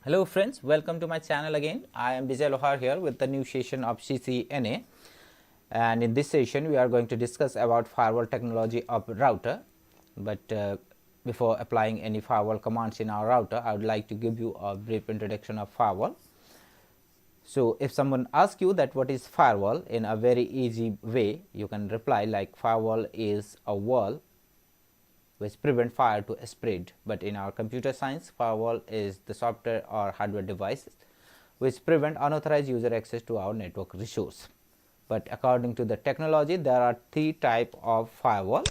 Hello friends, welcome to my channel again. I am Vijay Lohar here with the new session of CCNA, and in this session we are going to discuss about firewall technology of router. But before applying any firewall commands in our router, I would like to give you a brief introduction of firewall. So if someone asks you that what is firewall, in a very easy way you can reply like firewall is a wall which prevent fire to spread. But in our computer science, firewall is the software or hardware devices which prevent unauthorized user access to our network resource. But according to the technology, there are three types of firewall,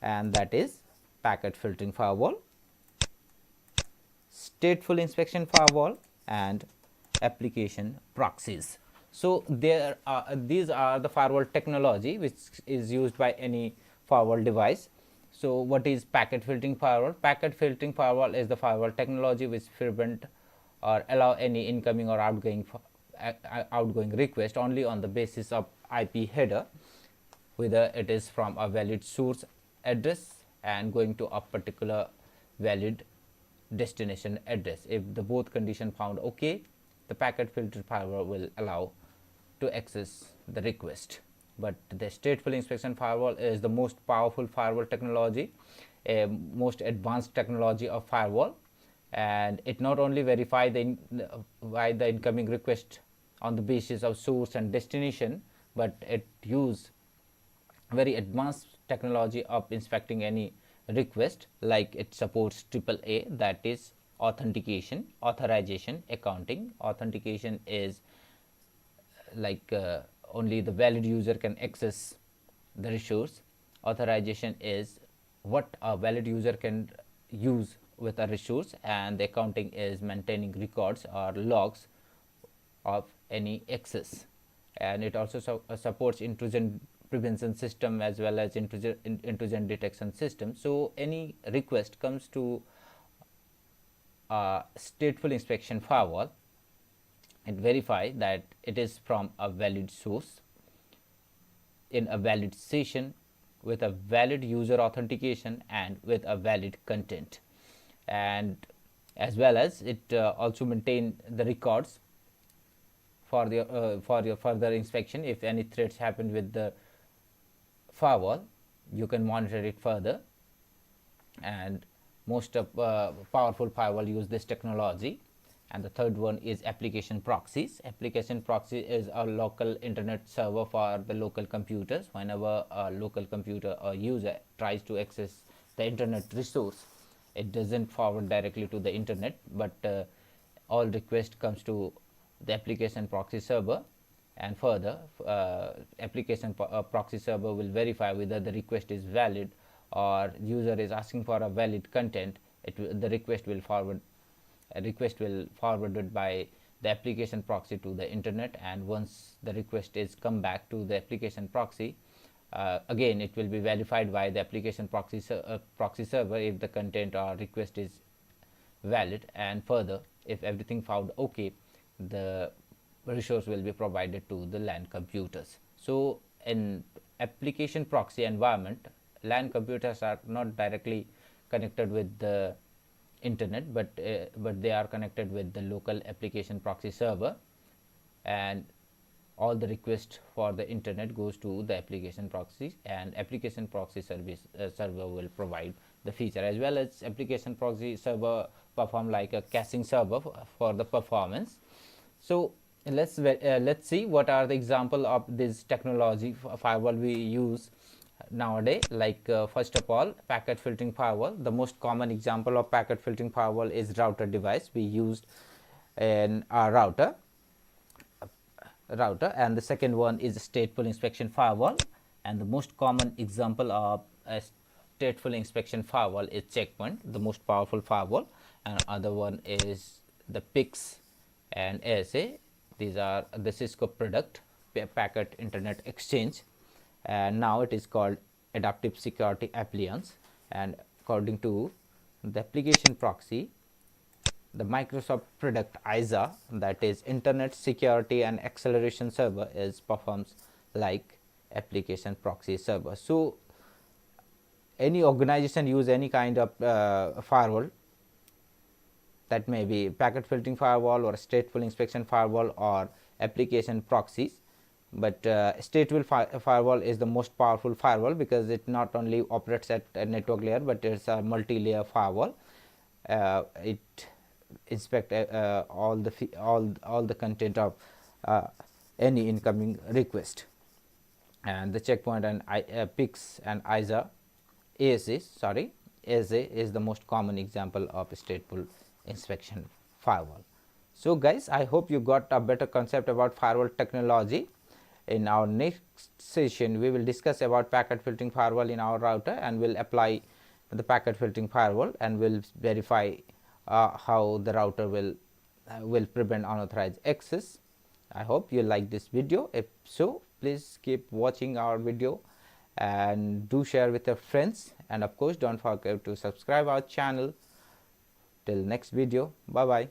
and that is packet filtering firewall, stateful inspection firewall, and application proxies. So these are the firewall technology which is used by any firewall device. So what is packet filtering firewall? Packet filtering firewall is the firewall technology which prevent or allow any incoming or outgoing request only on the basis of IP header, whether it is from a valid source address and going to a particular valid destination address. If the both condition found okay, the packet filter firewall will allow to access the request. But the stateful inspection firewall is the most powerful firewall technology, a most advanced technology of firewall, and it not only verify the incoming request on the basis of source and destination, but it use very advanced technology of inspecting any request, like it supports AAA, that is authentication, authorization, accounting. Authentication is like only the valid user can access the resource. Authorization is what a valid user can use with a resource, and the accounting is maintaining records or logs of any access. And it also supports intrusion prevention system as well as intrusion detection system. So any request comes to a stateful inspection firewall, it verify that it is from a valid source in a valid session with a valid user authentication and with a valid content, and as well as it also maintain the records for your further inspection. If any threats happen with the firewall, you can monitor it further. And most of powerful firewall use this technology. And the third one is application proxies. Application proxy is a local internet server for the local computers. Whenever a local computer or user tries to access the internet resource, it doesn't forward directly to the internet, but all request comes to the application proxy server. And further, application proxy server will verify whether the request is valid or user is asking for a valid content. The request will forwarded by the application proxy to the internet, and once the request is come back to the application proxy, again it will be verified by the application proxy server if the content or request is valid. And further, if everything found okay, the resource will be provided to the LAN computers. So in application proxy environment, LAN computers are not directly connected with the internet, but they are connected with the local application proxy server, and all the request for the internet goes to the application proxy, and application proxy server will provide the feature, as well as application proxy server perform like a caching server for the performance. So let's see what are the example of this technology firewall we use nowadays. Like first of all, packet filtering firewall. The most common example of packet filtering firewall is router device we used in our router. And the second one is stateful inspection firewall, and the most common example of a stateful inspection firewall is Checkpoint, the most powerful firewall, and other one is the PIX and ASA. These are the Cisco product, packet internet exchange, and now it is called adaptive security appliance. And according to the application proxy, the Microsoft product ISA, that is internet security and acceleration server, is performs like application proxy server. So any organization use any kind of firewall that may be packet filtering firewall or stateful inspection firewall or application proxies. But stateful firewall is the most powerful firewall because it not only operates at a network layer, but it's a multi-layer firewall. It inspect all the content of any incoming request. And the checkpoint and PICs and ASA is the most common example of a stateful inspection firewall. So guys, I hope you got a better concept about firewall technology. In our next session, we will discuss about packet filtering firewall in our router, and will apply the packet filtering firewall, and will verify how the router will prevent unauthorized access. I hope you like this video. If so, please keep watching our video and do share with your friends, and of course don't forget to subscribe our channel. Till next video, bye bye.